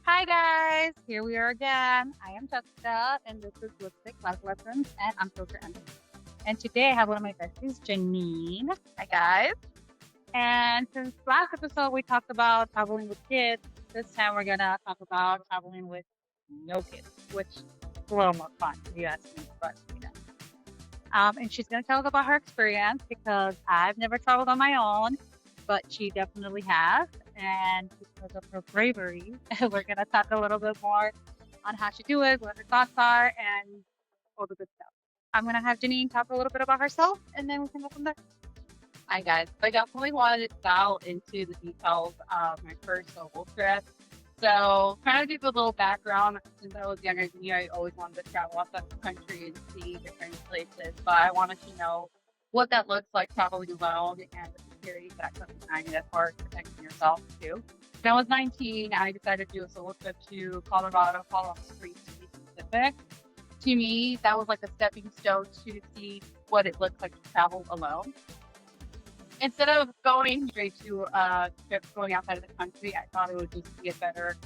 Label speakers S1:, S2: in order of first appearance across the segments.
S1: Hi guys, here we are again. I am Jessica, and this is Lipstick Life Lessons, and I'm Filter Envy. And today I have one of my besties, Janine. Hi guys. And since last episode we talked about traveling with kids, this time we're gonna talk about traveling with no kids, which is a little more fun, if you ask me. And she's gonna tell us about her experience because I've never traveled on my own, but she definitely has. And because of her bravery, we're going to talk a little bit more on how she do it, what her thoughts are, and all the good stuff. I'm going to have Janine talk a little bit about herself, and then we can go from there.
S2: Hi guys. I definitely wanted to dial into the details of my first solo trip. So, kind of give a little background. Since I was younger than you, I always wanted to travel outside the country and see different places. But I wanted to know what that looks like traveling alone and the security that comes behind it as far as protecting yourself too. When I was 19, I decided to do a solo trip to Colorado Springs to be specific. To me, that was like a stepping stone to see what it looks like to travel alone instead of going straight to trip going outside of the country, I thought it would just be a better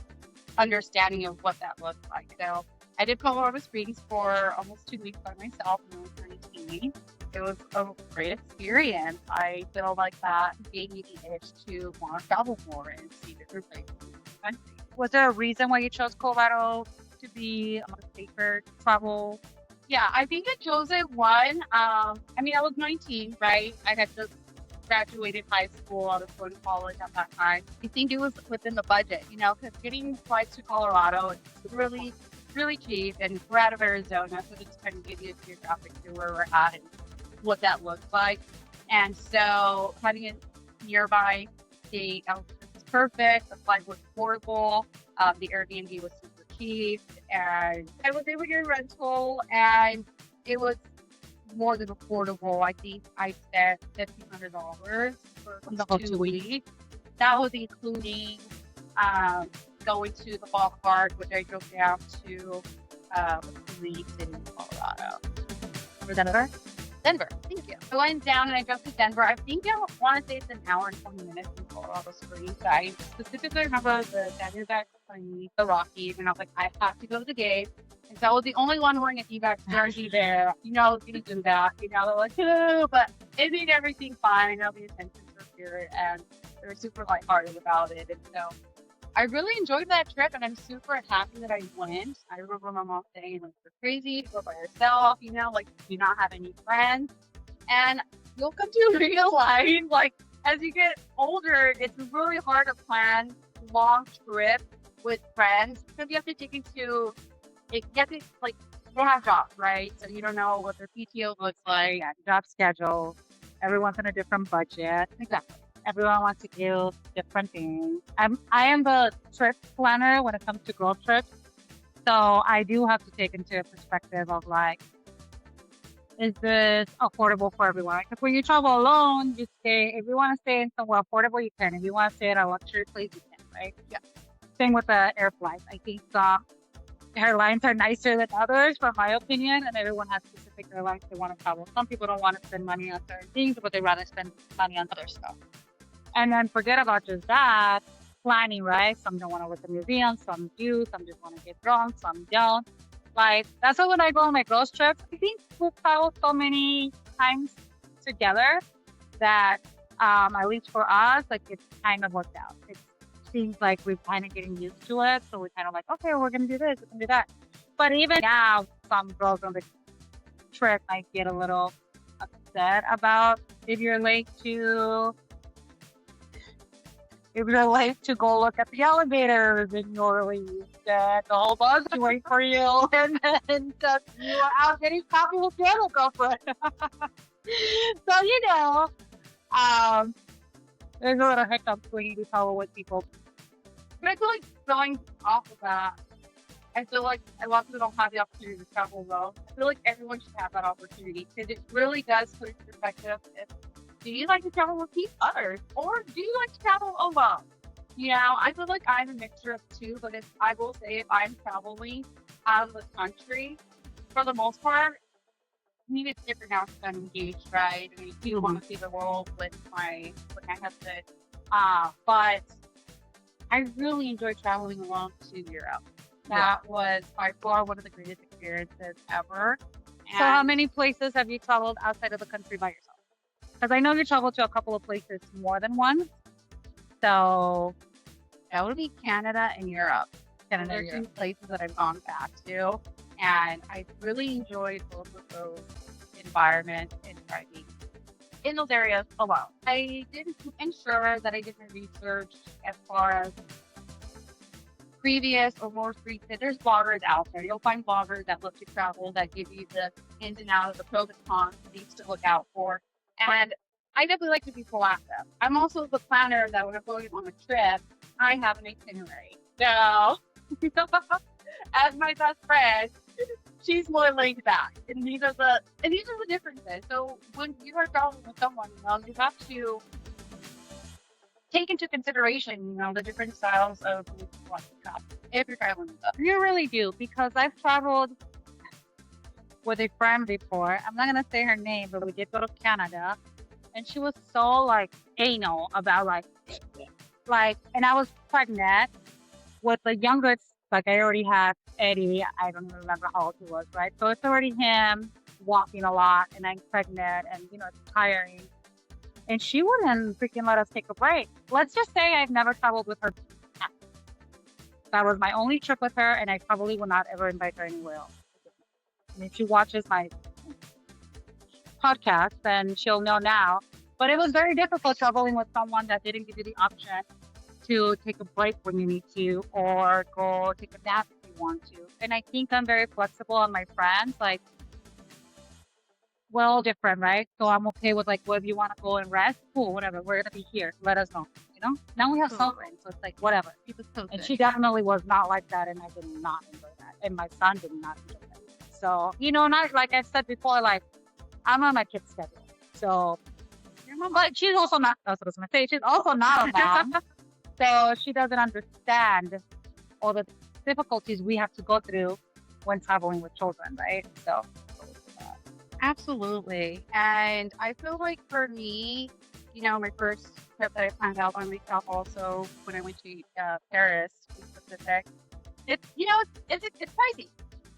S2: understanding of what that looked like. So I did Colorado Springs for almost 2 weeks by myself when I was 19. It was a great experience. I feel like that gave me the itch to want to travel more and see different places in the country.
S1: Was there a reason why you chose Colorado to be a safer travel?
S2: Yeah, I think I chose it one. I was 19, right? I had just graduated high school. I was going to college at that time. I think it was within the budget, because getting flights to Colorado is really, really cheap. And we're out of Arizona, so just kind of give you a geographic to where we're at and what that looks like. And so having it nearby state was perfect. The flight was affordable. The Airbnb was super cheap. And I was able to get a rental, and it was more than affordable. I think I spent $1,500 for
S1: The whole
S2: 2
S1: 2 weeks.
S2: weeks. That was including um, going to the ballpark, which I drove down to with 2 weeks in Colorado.
S1: Was that better?
S2: Denver. Thank you. I went down and I drove to Denver. I think I want to say it's an hour and 20 minutes from Colorado Springs. I specifically remember the Diamondbacks playing the Rockies, and I was like, I have to go to the game. And so I was the only one wearing a D-back jersey there. I was going to do that. They're like, "Ooh," but it made everything fine. The attentions were here, and they were super lighthearted about it. And so I really enjoyed that trip, and I'm super happy that I went. I remember my mom saying, like, you're crazy to go by yourself, like, do not have any friends. And you'll come to realize, like, as you get older, it's really hard to plan long trips with friends because you have to take into it. You have to, like, you don't have jobs, right? So you don't know what their PTO looks like.
S1: Yeah, job schedule. Everyone's on a different budget.
S2: Exactly.
S1: Everyone wants to do different things. I am the trip planner when it comes to girl trips. So I do have to take into perspective of like, is this affordable for everyone? Because when you travel alone, you stay, if you want to stay in somewhere affordable, you can. If you want to stay at a luxury place, you can, right?
S2: Yeah.
S1: Same with the air flights. I think airlines are nicer than others, from my opinion, and everyone has specific airlines they want to travel. Some people don't want to spend money on certain things, but they rather spend money on other stuff. And then forget about just that, planning, right? Some don't want to visit museums, some do, some just want to get drunk, some don't. Like, that's why when I go on my girls' trips, I think we've traveled so many times together that, at least for us, like, it's kind of worked out. It seems like we're kind of getting used to it. So we're kind of like, okay, we're going to do this, we're going to do that. But even now, some girls on the trip might get a little upset about if you're late to go look at the elevators and you're late, and the whole bus is waiting for you, and then you are out getting coffee with your other girlfriend. So, um, there's a little hiccups when you do travel with people.
S2: But I feel like going off of that, I feel like a lot of people don't have the opportunity to travel alone. I feel like everyone should have that opportunity because it really does put into perspective if do you like to travel with others or do you like to travel alone? I feel like I'm a mixture of two, but I will say if I'm traveling out of the country, for the most part, I mean it's different now because I'm engaged, right? I do want to see the world with my husband. But I really enjoyed traveling along to Europe.
S1: Yeah.
S2: That was by far one of the greatest experiences ever.
S1: So how
S2: And
S1: many places have you traveled outside of the country by yourself? Because I know you traveled to a couple of places more than once. So
S2: that would be Canada and Europe.
S1: Canada,
S2: Those are
S1: Europe.
S2: two places that I've gone back to. And I really enjoyed both of those environments and driving in those areas alone. I did ensure that I did my research as far as previous or most recent. There's bloggers out there. You'll find bloggers that look to travel that give you the ins and outs, the pros and cons, things to look out for. And I definitely like to be proactive. I'm also the planner that when I'm going on a trip, I have an itinerary. So, as my best friend, she's more laid back, and these are the differences. So when you are traveling with someone, you have to take into consideration, the different styles of what you travel if you're traveling with them.
S1: You really do, because I've traveled with a friend before. I'm not gonna say her name, but we did go to Canada, and she was so like anal about like, and I was pregnant with the youngest. Like I already had Eddie. I don't even remember how old he was, right? So it's already him walking a lot, and I'm pregnant, and it's tiring. And she wouldn't freaking let us take a break. Let's just say I've never traveled with her. That was my only trip with her, and I probably will not ever invite her anywhere else. And if she watches my podcast, then she'll know now. But it was very difficult traveling with someone that didn't give you the option to take a break when you need to, or go take a nap if you want to. And I think I'm very flexible on my friends. Like, we're all different, right? So I'm okay with like, well, if you want to go and rest, cool, whatever. We're gonna be here. Let us know. Now we have cell phones, so it's like whatever. And she definitely was not like that, and I did not enjoy that, and my son did not enjoy that. So not like I've said before, like I'm on my kid's schedule. So, but she's also not. That's what I was gonna say. She's also not a mom, so she doesn't understand all the difficulties we have to go through when traveling with children, right? So.
S2: Absolutely. And I feel like for me, my first trip that I planned out by myself also when I went to Paris, to be specific, it's pricey.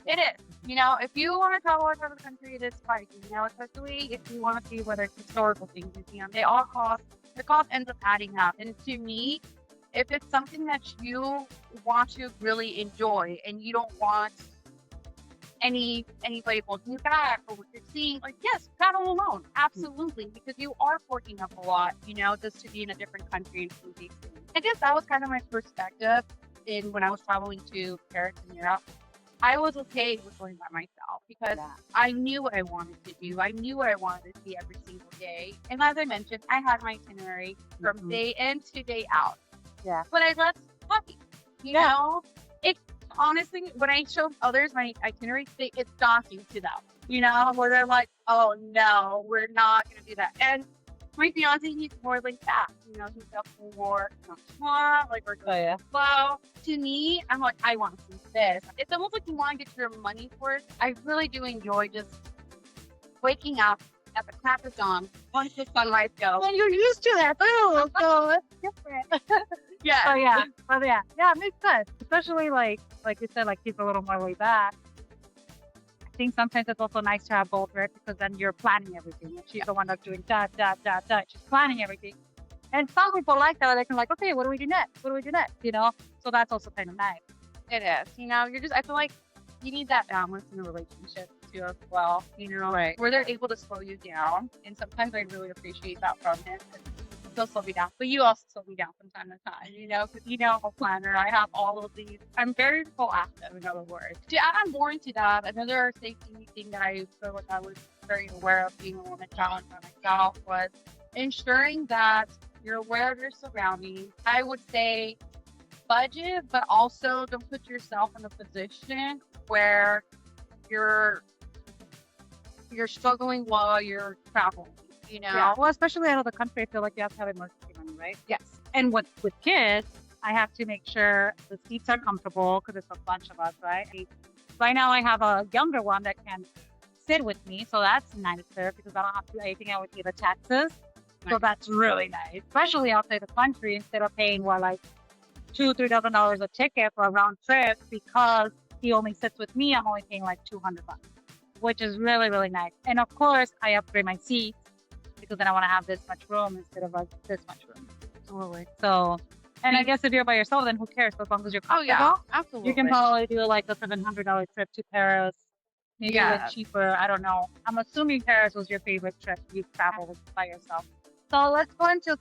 S2: It is. If you want to travel outside of the country, it is pricey, especially if you want to see whether it's historical things, they all cost, the cost ends up adding up. And to me, if it's something that you want to really enjoy and you don't want anybody holding you back or what you're seeing, like, yes, travel alone, absolutely, because you are forking up a lot, just to be in a different country and see these things. I guess that was kind of my perspective when I was traveling to Paris and Europe. I was okay with going by myself because I knew what I wanted to do. I knew what I wanted to see every single day. And as I mentioned, I had my itinerary from day in to day out.
S1: Yeah.
S2: But I left happy. It's honestly, when I show others my itinerary, it's shocking to them, where they're like, oh no, we're not going to do that. And my fiance, he's more like that, he's definitely more like we're going slow. To me, I'm like, I want to see this. It's almost like you want to get your money for it. I really do enjoy just waking up at the crack of dawn, watch the sunrise go.
S1: And you're used to that too, so it's different.
S2: Yeah.
S1: Oh yeah. Yeah, it makes sense. Especially like you said, like keep a little more laid back. I think sometimes it's also nice to have both, right? Because then you're planning everything. And she's the one that's doing that. She's planning everything. And some people like that. They can like, okay, what do we do next? What do we do next? So that's also kind of nice.
S2: It is. I feel like you need that balance in a relationship too as well.
S1: Right.
S2: Where they're able to slow you down. And sometimes I really appreciate that from him. He'll slow me down, but you also slow me down from time to time, because I'm a planner. I have all of these. I'm very proactive, in other words. To add more into that, another safety thing that I feel like I was very aware of being a woman traveling by myself was ensuring that you're aware of your surroundings. I would say budget, but also don't put yourself in a position where you're struggling while you're traveling.
S1: Yeah. Well, especially out of the country, I feel like you have to have emergency money, right?
S2: Yes.
S1: And with kids, I have to make sure the seats are comfortable because it's a bunch of us, right? Right now, I have a younger one that can sit with me, so that's nicer because I don't have to do anything. I would pay the taxes, so that's really nice, especially outside the country instead of paying like $2,000-$3,000 a ticket for a round trip because he only sits with me. I'm only paying like $200, which is really, really nice. And of course, I upgrade my seats because then I want to have this much room instead of like this much room.
S2: Absolutely.
S1: So, and I guess if you're by yourself, then who cares? As long as you're
S2: Oh
S1: comfortable,
S2: yeah, absolutely.
S1: you can probably do like a $700 trip to Paris. Maybe it
S2: Yeah.
S1: was cheaper. I don't know. I'm assuming Paris was your favorite trip you traveled by yourself.
S2: So let's go into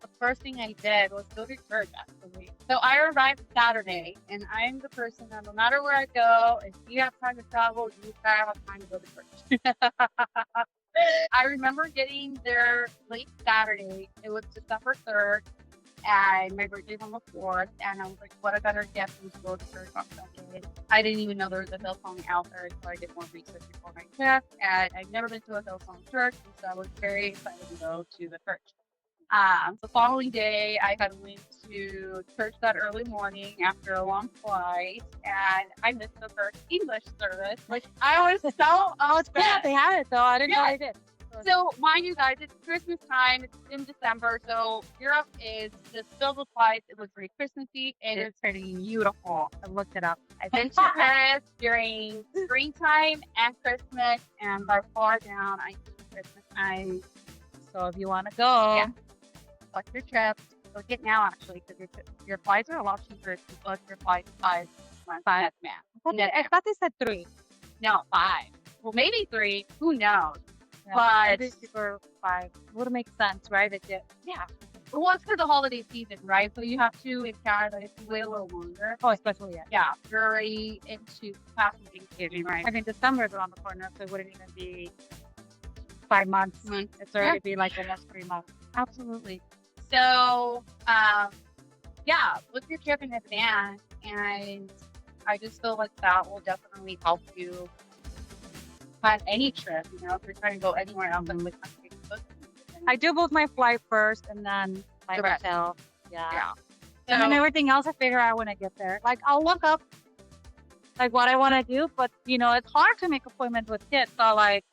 S2: the first thing I did was go to church actually. So I arrived Saturday, and I'm the person that no matter where I go, if you have time to travel, you gotta have time to go to church. I remember getting there late Saturday. It was December 3rd, and my birthday's on the 4th. And I was like, what a better gift than to go to church on Sunday. I didn't even know there was a Hillsong out there, so I did more research before my trip. And I've never been to a Hillsong church, and so I was very excited to go to the church. The following day, I had went to church that early morning after a long flight, and I missed the first English service. Like I was so upset.
S1: Yeah, they had it though. I didn't know
S2: Yeah.
S1: they did.
S2: So, mind you guys, it's Christmas time. It's in December, so Europe is just filled with lights. It was very Christmassy, and it's pretty beautiful.
S1: I looked it up.
S2: I've been to Paris during springtime and Christmas, and by far down, I think Christmas time.
S1: So if you want to go,
S2: Yeah. Book your trip. Book it now, actually, because your flights are a lot cheaper if you book your flights 5 months in advance.
S1: I thought they said 3.
S2: No, 5. Well, maybe 3. Who knows?
S1: Yeah,
S2: But-
S1: maybe cheaper 5 would make sense, right?
S2: Yeah. Well, it's for the holiday season, right? So you have to in Canada if you wait a little longer.
S1: Oh, especially yeah.
S2: Yeah, you're already into past Thanksgiving, right?
S1: I mean, December is around the corner, so it wouldn't even be 5 months.
S2: Months.
S1: It's already be like almost 3 months.
S2: Absolutely. So, yeah, book your trip in advance, and I just feel like that will definitely help you plan any trip. You know, if you're trying to go anywhere else in the country, book it.
S1: I do book my flight first and then my
S2: The rest.
S1: hotel. Yeah.
S2: Yeah.
S1: And then
S2: So-
S1: everything else I figure out when I get there. Like I'll look up like what I want to do, but you know, it's hard to make appointments with kids. So like,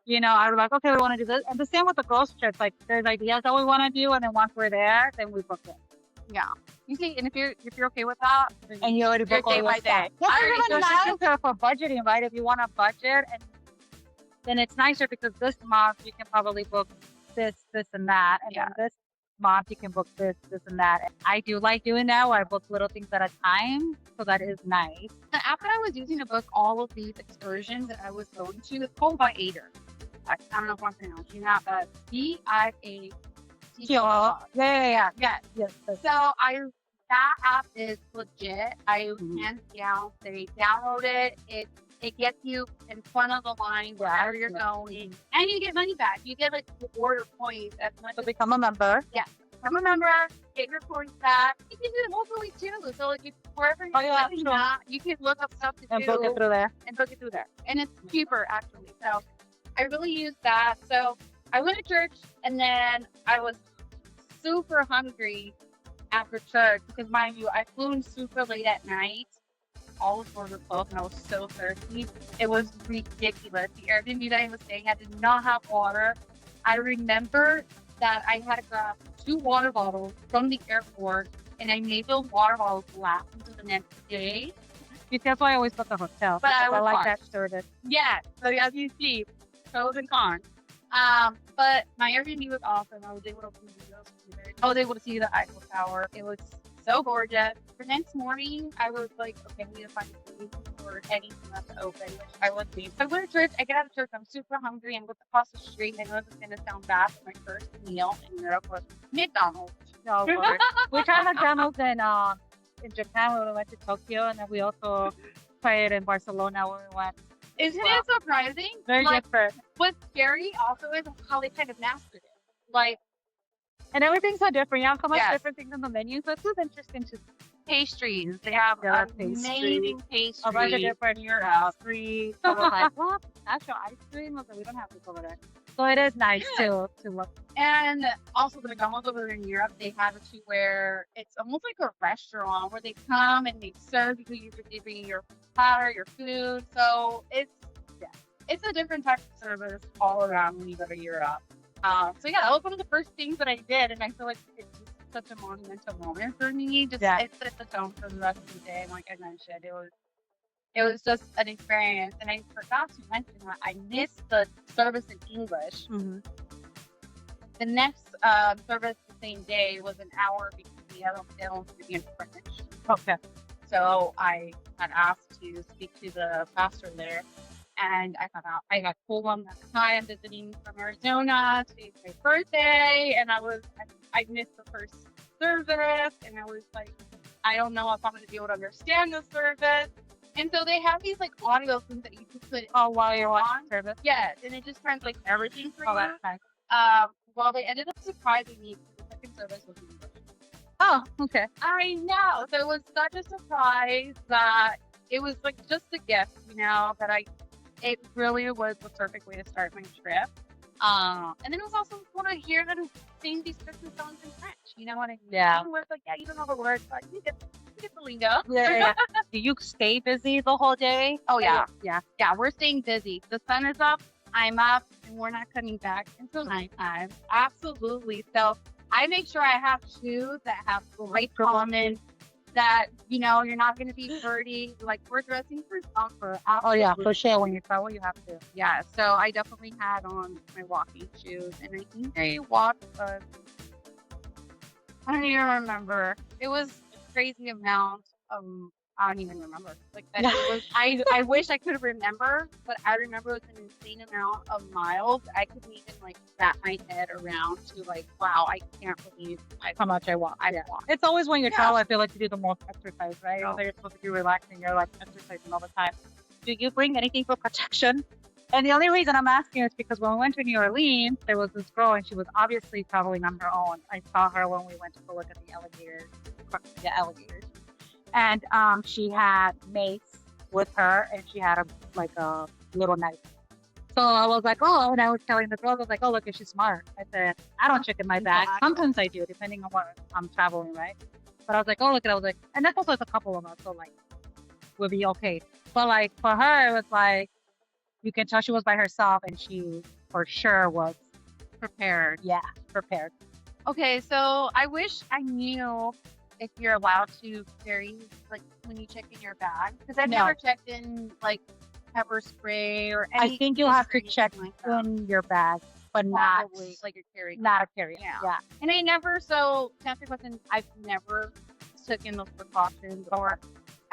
S1: you know, I was like, okay, we want to do this. And the same with the girls trips. Like there's ideas that we want to do, and then once we're there, then we book it.
S2: Yeah. You see, and if you're okay with that, then
S1: And you already
S2: You're
S1: book all
S2: day
S1: your
S2: by
S1: stuff.
S2: day.
S1: Well,
S2: I
S1: there's
S2: already
S1: even
S2: know
S1: nicer for budgeting, right? If you want a budget, and then it's nicer because this month you can probably book this, and that, and
S2: Yeah.
S1: then this month you can book this, and that. And I do like doing that where I book little things at a time, so that is nice.
S2: the app that I was using to book all of these excursions that I was going to is called Viator. I don't know if I'm pronouncing that, but VIAT.
S1: Yeah.
S2: Yeah.
S1: Yes.
S2: So that app is legit. I
S1: Mhm.
S2: hands down say download it. It gets you in front of the line wherever you're going, and you get money back. You get like reward points as much
S1: So
S2: as
S1: become a member.
S2: I'm a member. Get your points back. You can do it locally too. So like if wherever you're
S1: Oh, yeah,
S2: living
S1: sure.
S2: at, you can look up stuff to
S1: And
S2: do
S1: book it through there.
S2: and book it through there. And it's cheaper actually. So I really use that. So I went to church, and then I was super hungry after church because, mind you, I flew in super late at night. All the stores were closed, and I was so thirsty. It was ridiculous. The Airbnb that I was staying at did not have water. I remember that I had to grab 2 water bottles from the airport, and I made those water bottles last until the next day.
S1: You see, that's why I always book a hotel.
S2: But I
S1: because
S2: was
S1: like
S2: fine.
S1: that service.
S2: Yeah, so as you see, pros and cons. But my Airbnb was awesome. I was able to I was able to see the Eiffel Tower. It was so gorgeous. The next morning, I was like, okay, I need to find food or anything that's open, which I was leave. So I go to church. I get out of church. I'm super hungry. I'm across the street. I know this is going to sound bad, but my first meal in Europe was McDonald's.
S1: Oh, Lord. We tried McDonald's in Japan when we went to Tokyo, and then we also tried it in Barcelona when we went.
S2: Isn't
S1: Wow.
S2: it surprising?
S1: Very
S2: Like,
S1: different.
S2: what's scary also is how they kind of mastered it. Like,
S1: And everything's so different. You have so much
S2: Yes.
S1: different things on the menu, so it's just interesting to
S2: pastries. They have
S1: Yeah,
S2: amazing pastries.
S1: a bunch of different pastries. I was like, what? Actual ice cream? Okay, we don't have this over there. So it is nice to look.
S2: And also the McDonald's over in Europe, they have it to where it's almost like a restaurant where they come and they serve you. They bring you your platter, your food. So it's a different type of service all around when you go to Europe. So yeah, that was one of the first things that I did, and I feel like it just such a monumental moment for me. Just
S1: Yeah.
S2: it set the tone for the rest of the day. And like I mentioned, it was just an experience. And I forgot to mention that I missed the service in English.
S1: Mm-hmm.
S2: The next service the same day was an hour because the other film to be in French.
S1: Okay.
S2: So I had asked to speak to the pastor there, and I got told on that hi, I'm visiting from Arizona. Today's my birthday, and I missed the first service, and I was like, I don't know if I'm going to be able to understand the service. And so they have these like audio things that you can put
S1: While you're watching
S2: on.
S1: service.
S2: Yes, and it just translates everything for
S1: Oh,
S2: you.
S1: that's nice.
S2: Well, they ended up surprising me because the second service was in English.
S1: Oh, okay.
S2: I know. So it was such a surprise that it was like just a gift, it really was the perfect way to start my trip. And then it was also cool to hear them sing these Christmas songs in French. You know what I mean?
S1: Yeah.
S2: Even with like, yeah, you don't know the words, but you get the lingo.
S1: Yeah. Do you stay busy the whole day?
S2: Oh yeah.
S1: Yeah.
S2: Yeah, we're staying busy. The sun is up, I'm up, and we're not coming back until nighttime. Absolutely. So I make sure I have shoes that have great components that, you're not going to be dirty. Like, we're dressing for comfort.
S1: Oh yeah, for sure. When you travel, you have to.
S2: Yeah, so I definitely had on my walking shoes, and I think I walked, I don't even remember. It was a crazy amount of, I don't even remember. Like, that it was, I wish I could remember, but I remember it was an insane amount of miles. I couldn't even, like, wrap my head around to, like, wow, I can't believe
S1: How much I walk.
S2: I walked.
S1: It's always when you
S2: Yeah.
S1: travel, I feel like you do the most exercise, right?
S2: Yeah.
S1: Although you're supposed to be relaxing, you're like exercising all the time. Do you bring anything for protection? And the only reason I'm asking is because when we went to New Orleans, there was this girl and she was obviously traveling on her own. I saw her when we went to go look at the alligators. And she had mace with her and she had a little knife. So I was like, oh, and I was telling the girls, I was like, oh, look, she's smart. I said, I don't check in my bag.
S2: Exactly.
S1: Sometimes I do, depending on what I'm traveling, right? But I was like, oh, look, and I was like, and that's also a couple of us, so like, we'll be okay. But like, for her, it was like, you can tell she was by herself and she for sure was
S2: Prepared.
S1: Yeah, prepared.
S2: Okay, so I wish I knew if you're allowed to carry, like, when you check in your bag. Because I've
S1: No.
S2: never checked in, like, pepper spray or anything.
S1: I think you'll have to check
S2: like that.
S1: in your bag, but not
S2: Probably, like, you're carrying.
S1: not a carry.
S2: Yeah. And I never, so to answer your question, I've never taken those precautions, or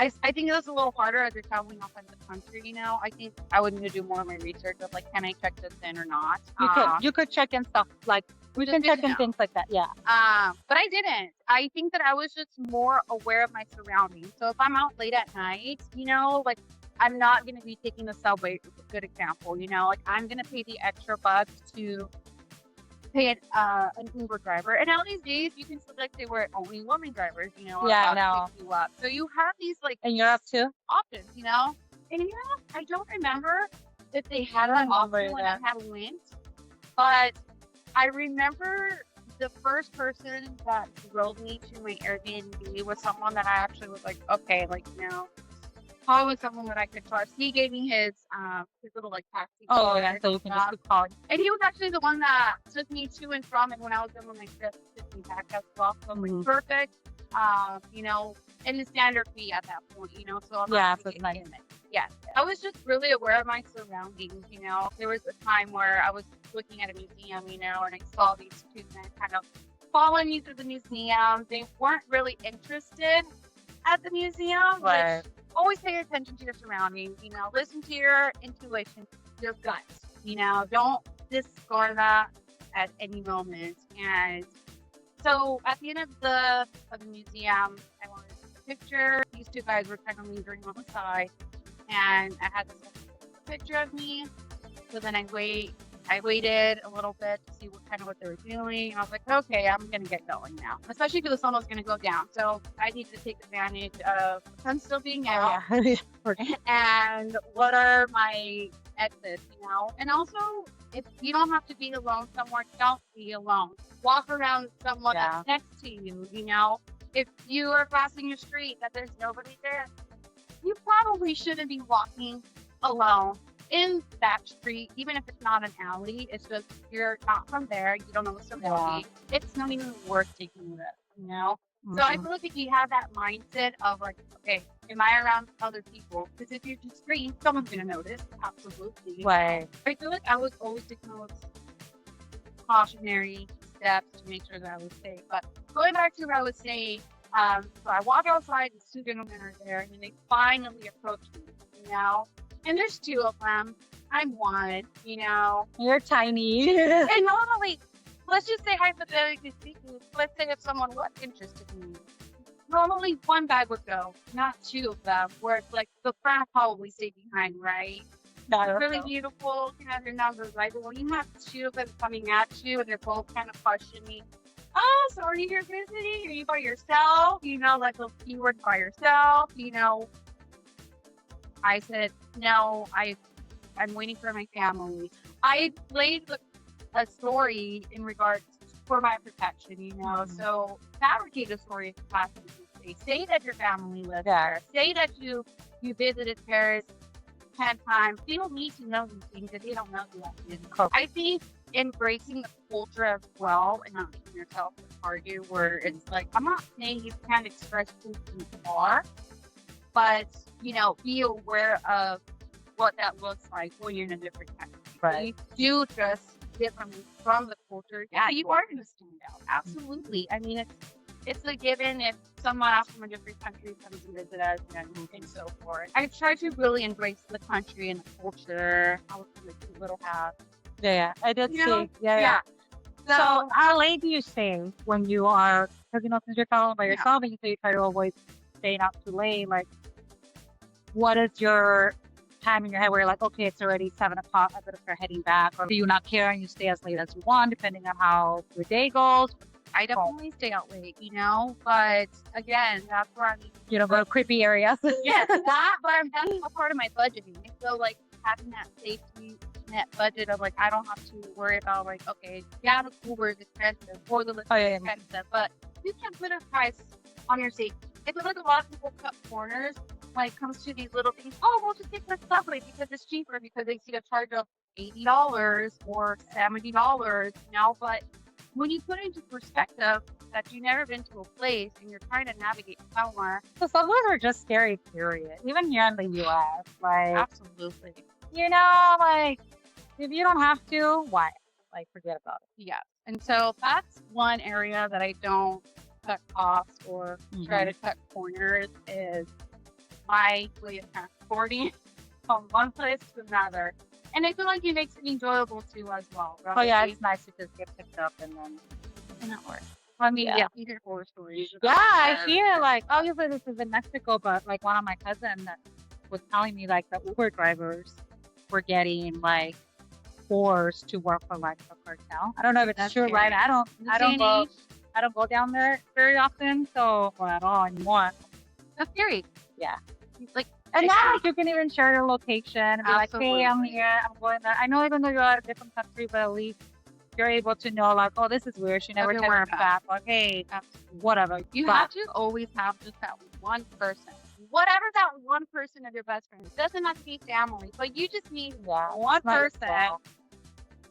S2: I think that's a little harder as you're traveling outside the country. I think I would need to do more of my research of, like, can I check this in or not?
S1: You could check in stuff like we
S2: Just
S1: can
S2: good
S1: check
S2: to
S1: in
S2: know.
S1: things like that. Yeah.
S2: But I didn't. I think that I was just more aware of my surroundings. So if I'm out late at night, like, I'm not going to be taking the subway. Good example, like, I'm going to pay the extra bucks to pay an Uber driver. And now these days, you can select they were only women drivers,
S1: Yeah, I
S2: allowed to
S1: know.
S2: pick you up. So you have these, like,
S1: In Europe too.
S2: options, And I don't remember if they had an option when I had went, but I remember the first person that drove me to my Airbnb was someone that I actually was like, okay, like, probably was someone that I could trust. He gave me his little, like, taxi.
S1: Oh
S2: card
S1: yeah, so you
S2: and
S1: can
S2: stuff.
S1: just keep calling.
S2: And he was actually the one that took me to and from, and when I was done with my trip, took me back as well. So I'm
S1: Mhm.
S2: like, perfect. And the standard fee at that point, so I'm
S1: Yeah,
S2: not
S1: so it's
S2: taking
S1: nice.
S2: it. Yes. I was just really aware of my surroundings, There was a time where I was looking at a museum, and I saw these two men kind of following me through the museum. They weren't really interested at the museum,
S1: Right.
S2: which always pay attention to your surroundings, listen to your intuition, your gut, don't discard that at any moment. And so at the end of the museum, I wanted to take a picture. These two guys were kind of lingering on the side, and I had this picture of me. So then I waited a little bit to see what they were doing. And I was like, okay, I'm going to get going now, especially because the sun was going to go down. So I needed to take advantage of the sun still being out.
S1: Yeah.
S2: And what are my exits, And also, if you don't have to be alone somewhere, don't be alone. Walk around someone
S1: Yeah.
S2: that's next to you, If you are crossing your street that there's nobody there, you probably shouldn't be walking alone in that street, even if it's not an alley. It's just, you're not from there, you don't know the surroundings. It's not even worth taking the risk. you know? So I
S1: Mhm.
S2: feel like if you have that mindset of like, okay, am I around other people? Because if you're just green, someone's gonna notice. Absolutely.
S1: Right.
S2: I feel like I was always taking those cautionary steps to make sure that I was safe. But going back to what I was saying, so I walk outside, the two gentlemen are there, and then they finally approach me, you know? And there's two of them. I'm one, you know?
S1: You're tiny.
S2: And normally, let's just say hypothetically speaking, let's say if someone was interested in me, normally one bag would go, not two of them, where it's like the friend probably stay behind, right? Really beautiful, can have your numbers, right? But when you have two of them coming at you and they're both kind of questioning, oh, so are you here visiting? Are you by yourself? You know, like the keyword by yourself, you know. I said, no, I'm waiting for my family. I laid a story in regards for my protection, you know.
S1: Mhm.
S2: So fabricate a story if you possibly can. Say that your family lives there. Say that you visited Paris 10 times. They don't need to know these things if they don't know you.
S1: Correct.
S2: I think embracing the culture as well and not making yourself a target where it's like, I'm not saying you can't express who you are, but, you know, be aware of what that looks like when you're in a different country.
S1: Right.
S2: You do dress differently from the culture. Yeah, you are going to stand out. Absolutely. I mean, it's a given if someone else from a different country comes and visit us and so forth. I try to really embrace the country and the culture. I was a cute little hat.
S1: Yeah, I did
S2: You know?
S1: see. Yeah.
S2: So,
S1: So how late do you stay when you are, because you know, since you're traveling by
S2: Yeah.
S1: yourself and you say you try to avoid staying out too late, like, what is your time in your head where you're like, okay, it's already 7 o'clock, I better start heading back? Or do you not care and you stay as late as you want, depending on how your day goes?
S2: I definitely stay out late, you know? But again, that's where I'm
S1: You know, go to creepy areas.
S2: yes, that, but that's a part of my budgeting. So like having that safety net budget of like I don't have to worry about like okay, yeah, the Uber is expensive or the Lyft
S1: Oh,
S2: is
S1: yeah.
S2: expensive, but you can put a price on your safety. I feel like a lot of people cut corners when it comes to these little things. Oh, we'll just take the subway because it's cheaper because they see a charge of $80 or $70, you know. But when you put it into perspective that you've never been to a place and you're trying to navigate somewhere,
S1: The subways are just scary, period. Even here in the US. Like,
S2: absolutely.
S1: you know, like, if you don't have to, why? Like, forget about it.
S2: Yes. And so that's one area that I don't cut costs or try to cut corners is my way of transporting from one place to another. And I feel like it makes it enjoyable too as well.
S1: Oh, yeah,
S2: right?
S1: it's nice to just get picked up and then.
S2: And that works. I mean,
S1: Yeah.
S2: yeah, you hear horror stories.
S1: Yeah, I hear like obviously this is in Mexico, but like one of my cousins was telling me like the Uber drivers were getting like forced to work for like the cartel. I don't know if it's
S2: That's
S1: true,
S2: scary.
S1: right? I don't go down there very often, so or at all anymore.
S2: That's scary.
S1: Yeah.
S2: Like,
S1: And now like, you can even share your location and be like, hey, I'm
S2: Absolutely.
S1: here, I'm going there. I know even though you're at a different country, but at least you're able to know like, oh, this is weird. She never
S2: Everywhere
S1: texted back. Like, hey, whatever.
S2: you
S1: But-
S2: have to always have just that one person. Whatever that one person of your best friend. It doesn't have to be family, but you just need
S1: Yeah,
S2: one
S1: might as
S2: person
S1: well.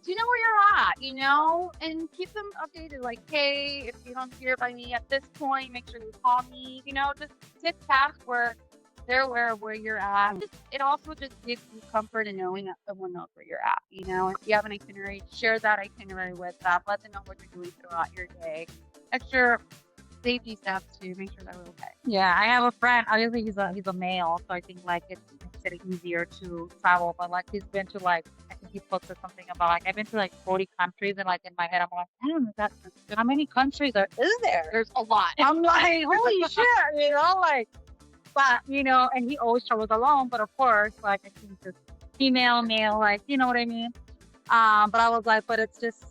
S2: to know where you're at, you know, and keep them updated. Like, hey, if you don't hear by me at this point, make sure you call me. You know, just sit tasks where they're aware of where you're at. It also just gives you comfort in knowing that someone knows where you're at. You know, if you have an itinerary, share that itinerary with them. Let them know what you're doing throughout your day. Extra safety steps to make sure that we're okay.
S1: Yeah, I have a friend. Obviously, he's a male, so I think like it makes it easier to travel. But like he's been to like I think he posted something about like I've been to like 40 countries, and like in my head I'm like, damn, how many countries is there?
S2: There's a lot.
S1: I'm like, holy shit, you know, like, but you know, and he always travels alone. But of course, like I think just female, male, like you know what I mean. But I was like, but it's just.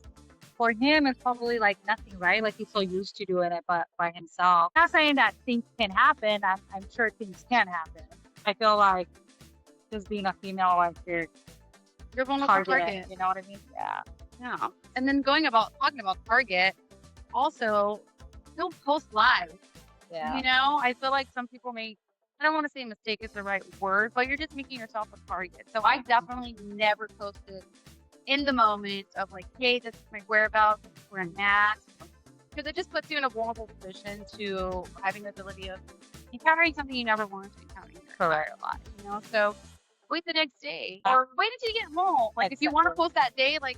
S1: For him, it's probably like nothing, right? Like he's so used to doing it, but by himself. Not saying that things can happen. I'm sure things can happen. I feel like just being a female, like you're
S2: vulnerable
S1: targeted. You know what I mean? Yeah.
S2: Yeah. And then talking about Target, also don't post live.
S1: Yeah.
S2: You know, I feel like some people I don't want to say mistake is the right word, but you're just making yourself a target. So I definitely never posted in the moment of like, hey, this is my whereabouts, we're in mask. because it just puts you in a vulnerable position to having the ability of encountering something you never wanted to encounter in your entire life. You know, so wait the next day or wait until you get home. Like if you want to
S1: Exactly.
S2: post that day, like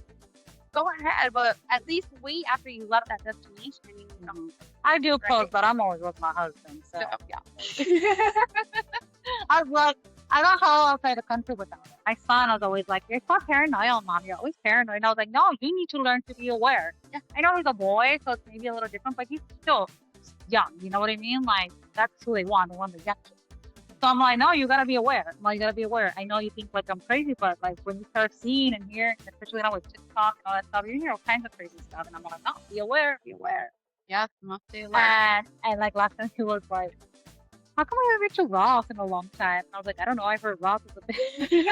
S2: go ahead, but at least wait after you left that destination and you know.
S1: I do
S2: Right.
S1: post, but I'm always with my husband. So
S2: So, yeah.
S1: I was like, I don't travel outside the country without it. My son was always like, "You're so paranoid, mom. You're always paranoid." And I was like, "No, you need to learn to be aware."
S2: Yeah.
S1: I know he's a boy, so it's maybe a little different, but he's still young. You know what I mean? Like that's who they want. They want to get to. So I'm like, no, you gotta be aware. I'm like, you gotta be aware. I know you think like I'm crazy, but like when you start seeing and hearing, especially now with TikTok and all that stuff, you hear all kinds of crazy stuff. And I'm like, no, be aware, be aware.
S2: Yes, must stay alert.
S1: And like last time he was like, how come I haven't been to Ross in a long time? I was like, I don't know. I heard Ross is a big,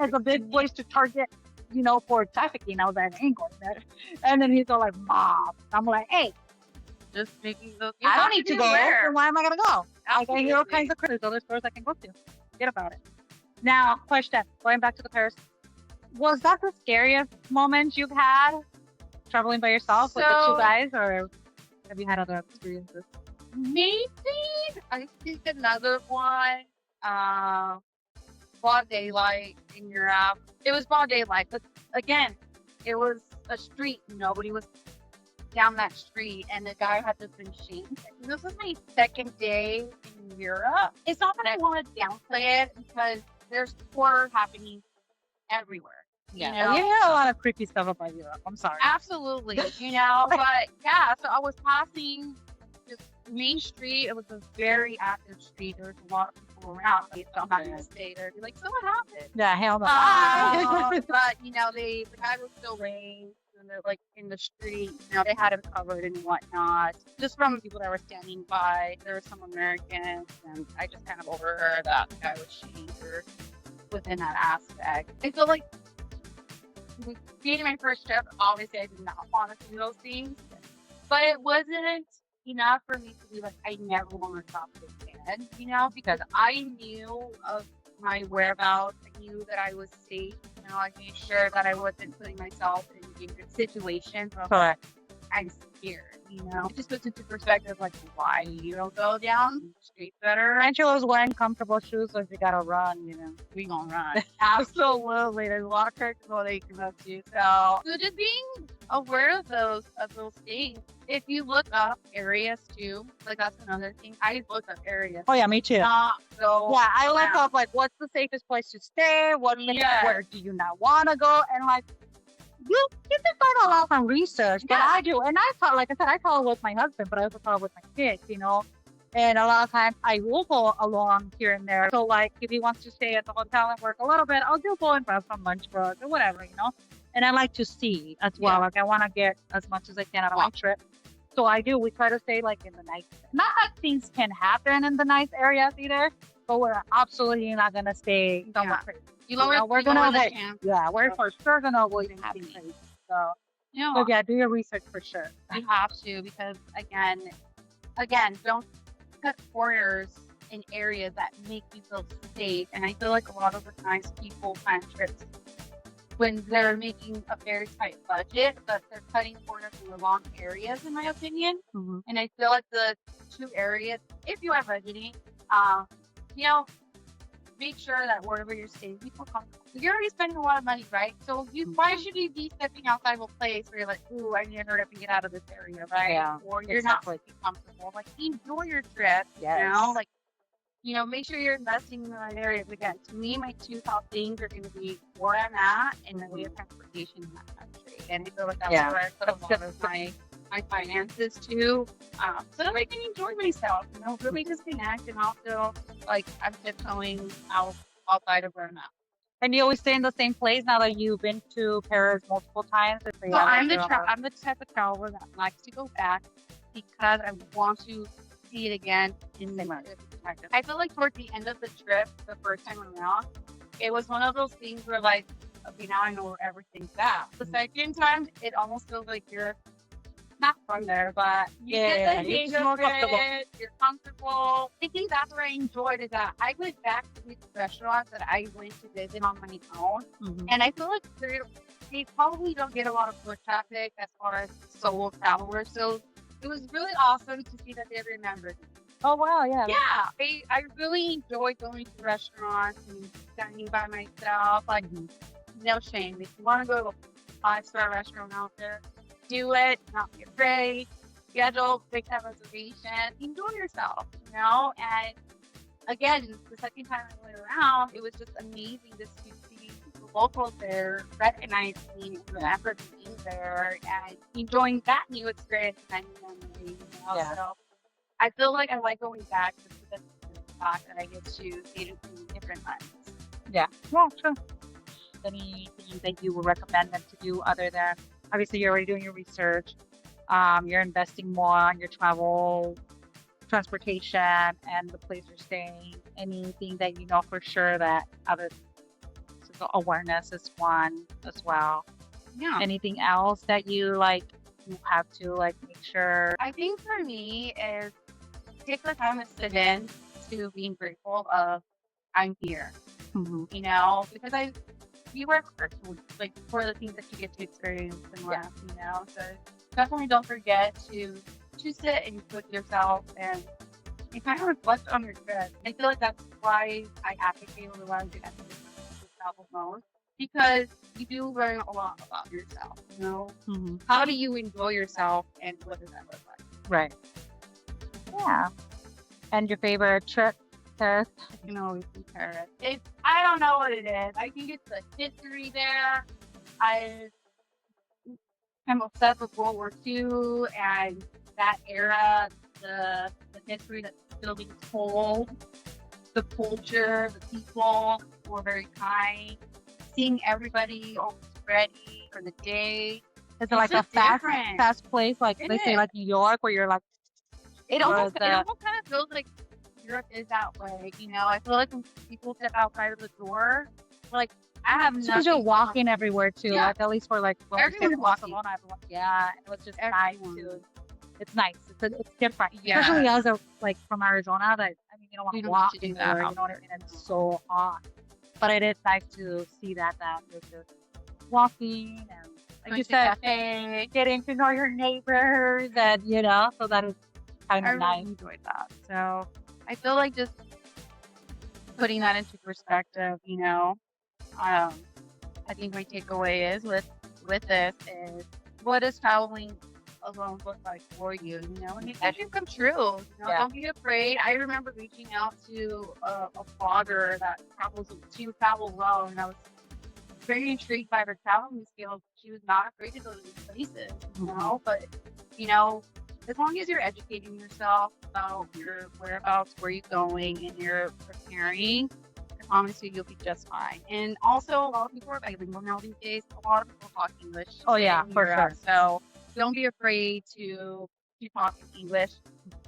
S1: it's a big place to target, you know, for trafficking. I was like, I ain't going there. And then he's all like, Mom. I'm like, hey,
S2: Just making those.
S1: I don't need to go. Then why am I gonna go? Like, I hear all
S2: Absolutely.
S1: kinds of crazy. There's other stores I can go to. Forget about it. Now, question. Going back to the Paris, was that the scariest moment you've had traveling by yourself with the
S2: So-
S1: two guys, or have you had other experiences?
S2: Maybe I think another one. Broad daylight in Europe. It was broad daylight, but again, it was a street. Nobody was down that street, and the guy had just been shamed. This was my second day in Europe. It's not that I want to downplay it because there's horror happening everywhere. You know?
S1: You hear a lot of creepy stuff about Europe. I'm sorry.
S2: Absolutely, you know, but yeah, so I was passing this main street. It was a very active street. There was a lot of people around. So I'm not gonna stay there. Be like, so what happened?
S1: Yeah, hell no.
S2: But you know, the guy was still raised, and they're like in the street. You know, they had him covered and whatnot. Just from people that were standing by, there were some Americans, and I just kind of overheard that the guy was shamed or within that aspect. I feel like being my first trip, obviously I did not want to do those things, but it wasn't enough for me to be like, I never want to stop this again, you know, because I knew of my whereabouts. I knew that I was safe. You know, I made sure that I wasn't putting myself in dangerous situations. So
S1: Correct.
S2: I'm scared, you know. It just puts into perspective, like, why you don't go down streets that are
S1: Angela was wearing comfortable shoes, so if you gotta run, you know.
S2: we gonna run. Absolutely. There's a lot of characters that they can up to. So just being aware of those things. If you look up areas too, like that's another thing. I look up areas.
S1: Oh yeah, me too.
S2: Not go.
S1: Yeah, I look
S2: around.
S1: up like what's the safest place to stay,
S2: Yeah.
S1: where do you not want to go, and like you can find a lot from research. But
S2: Yeah.
S1: I do, and I thought, like I said, I travel with my husband, but I also travel with my kids, you know. And a lot of times I will go along here and there. So like if he wants to stay at the hotel and work a little bit, I'll do go and grab some lunch break or whatever, you know. And I like to see as well.
S2: Yeah.
S1: Like I want to get as much as I can out of my trip. So I do. We try to stay like in the night. Not that things can happen in the nice areas either, but we're absolutely not gonna stay somewhere
S2: Yeah.
S1: crazy.
S2: You lower,
S1: we're
S2: you
S1: gonna
S2: lower the
S1: avoid-
S2: camp.
S1: Yeah, we're for sure gonna avoid
S2: Something
S1: having
S2: happening.
S1: crazy. So,
S2: You know,
S1: but yeah, do your research for sure.
S2: you have to because again, don't cut corners in areas that make you feel safe. And I feel like a lot of the times people plan trips when they're making a very tight budget, but they're cutting corners in the wrong areas, in my opinion.
S1: Mm-hmm.
S2: And I feel like the two areas, if you are budgeting, you know, make sure that wherever you're staying, you feel comfortable. You're already spending a lot of money, right? So why should you be stepping outside of a place where you're like, ooh, I need to hurry up and get out of this area, right?
S1: Yeah,
S2: Or you're
S1: exactly.
S2: not feeling comfortable. Like, enjoy your trip,
S1: Yes.
S2: you know? Like, you know, make sure you're investing in the right areas. Again, to me, my two top things are going to be where I'm at and the way of transportation in that country. And I feel like that's
S1: Yeah.
S2: where I put a lot of my finances to, so that I can enjoy myself, you know, really disconnect and also, like, I'm tiptoeing outside of where I'm at.
S1: And you always stay in the same place now that you've been to Paris multiple times.
S2: So I'm the type of traveler that likes to go back because I want to see it again in the perspective. I feel like towards the end of the trip, the first time around, it was one of those things where like, okay, now I know where everything's at. The second time, it almost feels like you're not from there, but you get the hang of it. You're comfortable. I think that's where I enjoyed is that I went back to these restaurants that I went to visit on my own,
S1: Mhm.
S2: and I feel like they probably don't get a lot of foot traffic as far as solo travelers. So it was really awesome to see that they remembered me.
S1: Oh wow, yeah.
S2: Yeah, I really enjoy going to restaurants and dining by myself. Like, no shame. If you want to go to a 5-star restaurant out there, do it. Not be afraid. Schedule, make that reservation. Enjoy yourself, And again, the second time I went around, it was just amazing just to see the locals there recognize me, remember being there, and enjoying that new experience and
S1: Yeah.
S2: So I feel like I like going back just because of the fact that I get to see it through different lens.
S1: Yeah. Well, sure. Anything that you would recommend them to do other than obviously you're already doing your research, you're investing more on your travel, transportation, and the place you're staying. Anything that you know for sure that other so awareness is one as well.
S2: Yeah.
S1: Anything else that you like you have to like make sure?
S2: I think for me is take the time to sit in to being grateful of I'm here,
S1: Mhm.
S2: because you work like for the things that you get to experience and
S1: Yeah.
S2: laugh, so definitely don't forget to sit and put yourself and kind of reflect on your trip. I feel like that's why I advocate or why I do advocate for travel most because you do learn a lot about yourself.
S1: Mhm.
S2: How do you enjoy yourself and what does that look like?
S1: Right. Yeah. And your favorite trip, Tess?
S2: I can always compare it. I don't know what it is. I think it's the history there. I'm obsessed with World War II and that era, the history that's still being told, the culture, the people were very kind, seeing everybody always ready for the day.
S1: Is it like a
S2: just different.
S1: fast place, like
S2: It
S1: they say,
S2: is.
S1: like New York, where you're like,
S2: It
S1: Or
S2: almost
S1: the-
S2: kind of feels like Europe is that way. I feel like when people step outside of the door, like I have
S1: because
S2: nothing.
S1: you're walking everywhere too.
S2: Yeah.
S1: Like at least for like when we stayed in
S2: Everyone's walking.
S1: Barcelona, everyone, yeah, it was just
S2: Everyone.
S1: nice too. It's nice. It's different.
S2: Yeah.
S1: Especially as a like from Arizona, that I mean, you don't want
S2: You
S1: to
S2: don't
S1: walk
S2: need to do that
S1: anywhere. You know what I mean? It's so hot, but it is nice to see that you're just walking and like
S2: Going
S1: you
S2: to
S1: said,
S2: cafe.
S1: getting to know your neighbors and so that is kind
S2: I
S1: of
S2: really
S1: nice.
S2: enjoyed that. So I feel like just putting that into perspective, I think my takeaway is with this is what does traveling alone look like for you, and it can come true.
S1: Yeah.
S2: Don't be afraid. I remember reaching out to a blogger that she would travel alone, and I was very intrigued by her traveling skills. She was not afraid to go to these places, but as long as you're educating yourself about your whereabouts, where you're going, and you're preparing, I promise you'll be just fine. And also, a lot of people are bilingual now these days. A lot of people talk English.
S1: Oh, yeah,
S2: in
S1: for
S2: Europe.
S1: sure.
S2: So don't be afraid to talk in English.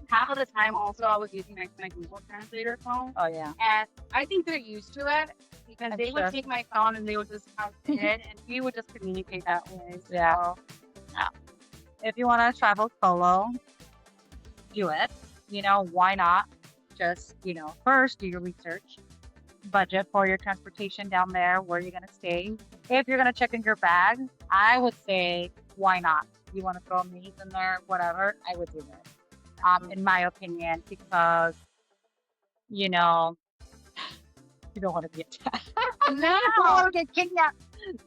S2: Half of the time, also, I was using my Google Translator phone.
S1: Oh yeah.
S2: And I think they're used to it because
S1: I'm
S2: they
S1: sure.
S2: would take my phone and they would just type it in, and we would just communicate that way.
S1: Yeah. If you want to travel solo, do it. Why not? Just, first do your research, budget for your transportation down there, where you're going to stay. If you're going to check in your bag, I would say, why not? You want to throw a maze in there, whatever, I would do it. In my opinion, because, you don't want to be attacked. You don't want to get kidnapped.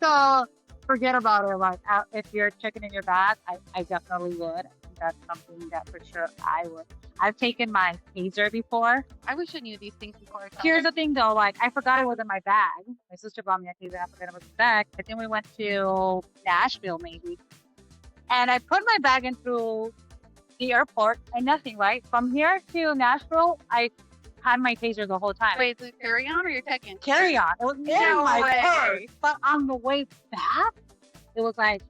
S1: So forget about it. Like, if you're checking in your bag, I definitely would. I think that's something that for sure I would. I've taken my taser before.
S2: I wish I knew these things before I
S1: Here's the thing though, like I forgot it was in my bag. My sister bought me a taser, I forgot it was in my bag. But then we went to Nashville maybe. And I put my bag into the airport and nothing, right? From here to Nashville, I had my taser the whole time.
S2: Wait, is it carry on or you're checking?
S1: Carry on. It was in
S2: No
S1: my
S2: way.
S1: purse. But on the way back, it was like,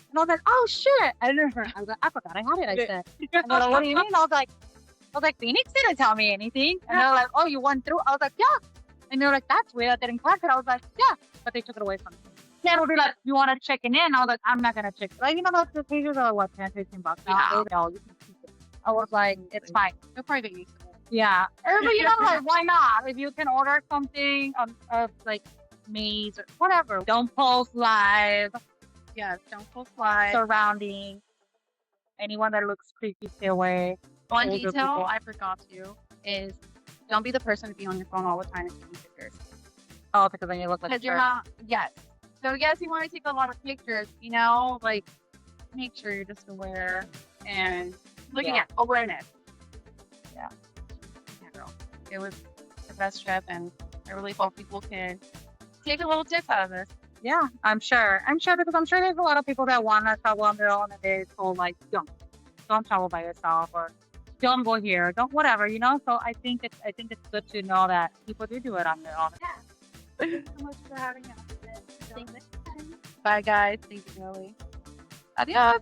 S1: and I was like, oh shit. I was like, I forgot I had it. I said, and they're like, what do you mean? I was like, Phoenix didn't tell me anything. And they're like, oh, you went through? I was like, yeah. And they're like, that's weird. I didn't catch it. I was like, yeah. But they took it away from me. Then would be like, you want to check it in? I was like, I'm not going to check it. Like, the tasers are what, $10, $15 now?
S2: Yeah.
S1: No, you can keep it. I was like, it's fine.
S2: You'll probably get used to it.
S1: Yeah. But like, why not? If you can order something of like maze or whatever, don't post live.
S2: Yes, don't go fly.
S1: surrounding. Anyone that looks creepy, stay away.
S2: One
S1: older
S2: detail
S1: people.
S2: I forgot to is don't be the person to be on your phone all the time and taking pictures.
S1: Oh, because then you look like a
S2: Because you're
S1: jerk.
S2: not, yes. So, yes, you want to take a lot of pictures, you know, like make sure you're just aware and looking
S1: Yeah.
S2: at awareness.
S1: Yeah.
S2: Yeah, girl. It was the best trip, and I really hope people can take a little tips out of this.
S1: Yeah, I'm sure. I'm sure because I'm sure there's a lot of people that want to travel on their own and they're told like, don't travel by yourself or don't go here, don't whatever, you know. So I think it's good to know that people do it on their own.
S3: Thank you so much for having us.
S2: Bye, guys. Thank you, Lily. Adios.